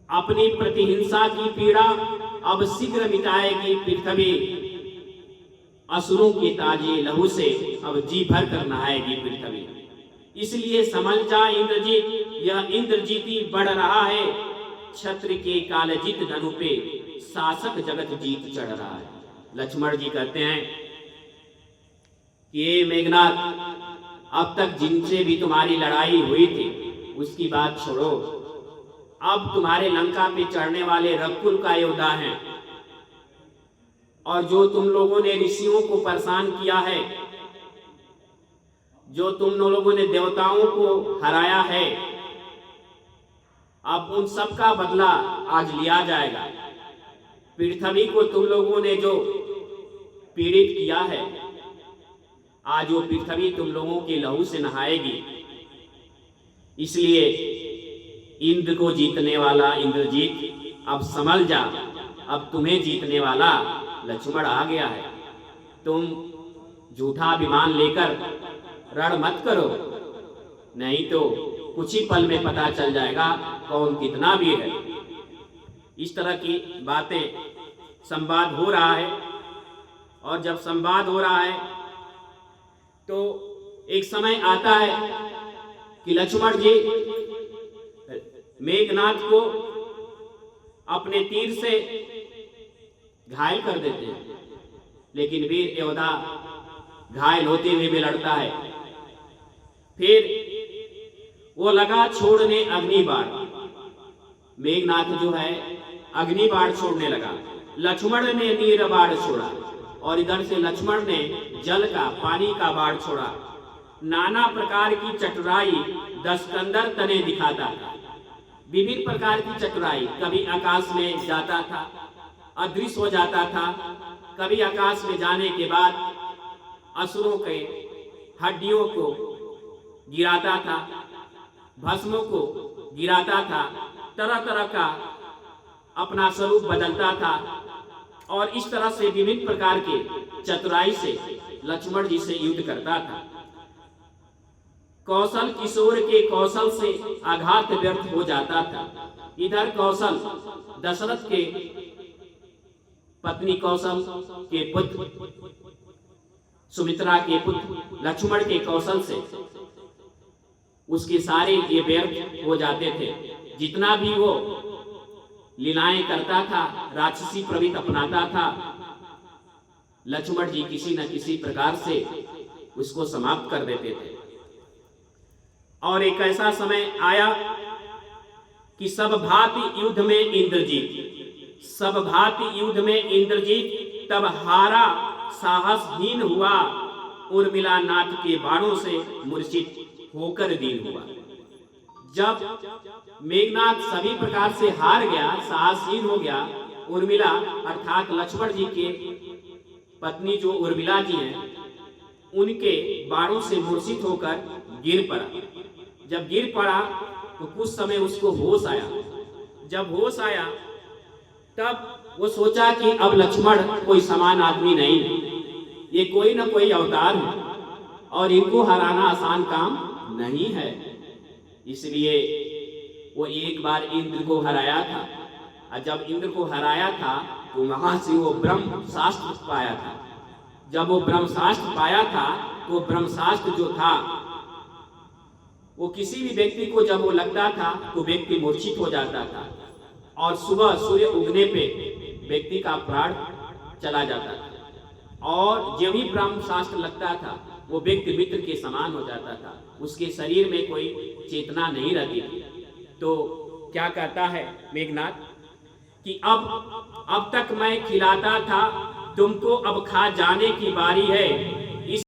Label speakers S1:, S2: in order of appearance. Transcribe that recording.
S1: अपनी प्रतिहिंसा की पीड़ा अब शीघ्र मिटाएगी पृथ्वी, असुरों के ताजे लहू से अब जी भर कर नहाएगी पृथ्वी। इसलिए समझ जा इंद्रजीत, यह इंद्रजीती बढ़ रहा है, छत्र के कालजीत धनु पे शासक जगत जीत चढ़ रहा है। लक्ष्मण जी कहते हैं कि ये मेघनाथ, अब तक जिनसे भी तुम्हारी लड़ाई हुई थी उसकी बात छोड़ो, अब तुम्हारे लंका पे चढ़ने वाले रघुकुल का योद्धा है, और जो तुम लोगों ने ऋषियों को परेशान किया है, जो तुम लोगों ने देवताओं को हराया है, अब उन सब का बदला आज लिया जाएगा। पृथ्वी को तुम लोगों ने जो पीड़ित किया है, आज वो पृथ्वी तुम लोगों के लहू से नहाएगी। इसलिए इंद्र को जीतने वाला इंद्रजीत, अब संभल जा, अब तुम्हें जीतने वाला लक्ष्मण आ गया है। तुम झूठा अभिमान लेकर रण मत करो, नहीं तो कुछ ही पल में पता चल जाएगा कौन कितना वीर है। इस तरह की बातें संवाद हो रहा है, और जब संवाद हो रहा है तो एक समय आता है कि लक्ष्मण जी मेघनाथ को अपने तीर से घायल कर देते हैं, लेकिन वीर योद्धा घायल होते हुए भी लड़ता है। फिर वो लगा छोड़ने अग्निबाण, मेघनाथ जो है अग्निबाण छोड़ने लगा, लक्ष्मण ने नीर बाण छोड़ा, और इधर से लक्ष्मण ने जल का, पानी का बाण छोड़ा। नाना प्रकार की चतुराई दस्कंदर तने दिखाता था, विभिन्न प्रकार की चतुराई, कभी आकाश में जाता था, अदृश्य हो जाता था, कभी आकाश में जाने के बाद असुरों के हड्डियों को गिराता था, भस्मों को गिराता था, तरह तरह का अपना स्वरूप बदलता था, और इस तरह से विभिन्न प्रकार के चतुराई से लक्ष्मण जी से युद्ध करता था। कौशल किशोर के कौशल से आघात व्यर्थ हो जाता था। इधर कौशल दशरथ के पत्नी कौशल के पुत्र, सुमित्रा के पुत्र लक्ष्मण के कौशल से उसके सारे ये व्यर्थ हो जाते थे। जितना भी वो लीलाएं करता था, राक्षसी प्रवृत्ति अपनाता था, लक्ष्मण जी किसी न किसी प्रकार से उसको समाप्त कर देते थे। और एक ऐसा समय आया कि सब भांति युद्ध में इंद्रजीत, सब भांति युद्ध में इंद्रजीत तब हारा, साहसहीन हुआ, उर्मिला नाथ के बाणों से मूर्छित होकर दीन हुआ। जब मेघनाथ सभी प्रकार से हार गया, साहसहीन हो गया, उर्मिला अर्थात लक्ष्मण जी के पत्नी जो उर्मिला जी हैं, उनके बाणों से मूर्छित होकर गिर पड़ा। जब गिर पड़ा तो कुछ समय उसको होश आया। जब होश आया तब वो सोचा कि अब लक्ष्मण कोई समान आदमी नहीं है, ये कोई ना कोई अवतार है, और इनको हराना आसान काम नहीं है। इसलिए वो एक बार इंद्र को हराया था, और जब इंद्र को हराया था तो वहां से वो ब्रह्म शास्त्र पाया था। जब वो ब्रह्म शास्त्र पाया था तो ब्रह्म शास्त्र जो था वो किसी भी व्यक्ति को जब वो लगता था तो व्यक्ति मूर्छित हो जाता था, और सुबह सूर्य उगने पे व्यक्ति का प्राण चला जाता था, और जब भी ब्रह्म शास्त्र लगता था वो व्यक्ति मित्र के समान हो जाता था, उसके शरीर में कोई चेतना नहीं रहती थी। तो क्या कहता है मेघनाथ कि अब तक मैं खिलाता था तुमको, अब खा जाने की बारी है,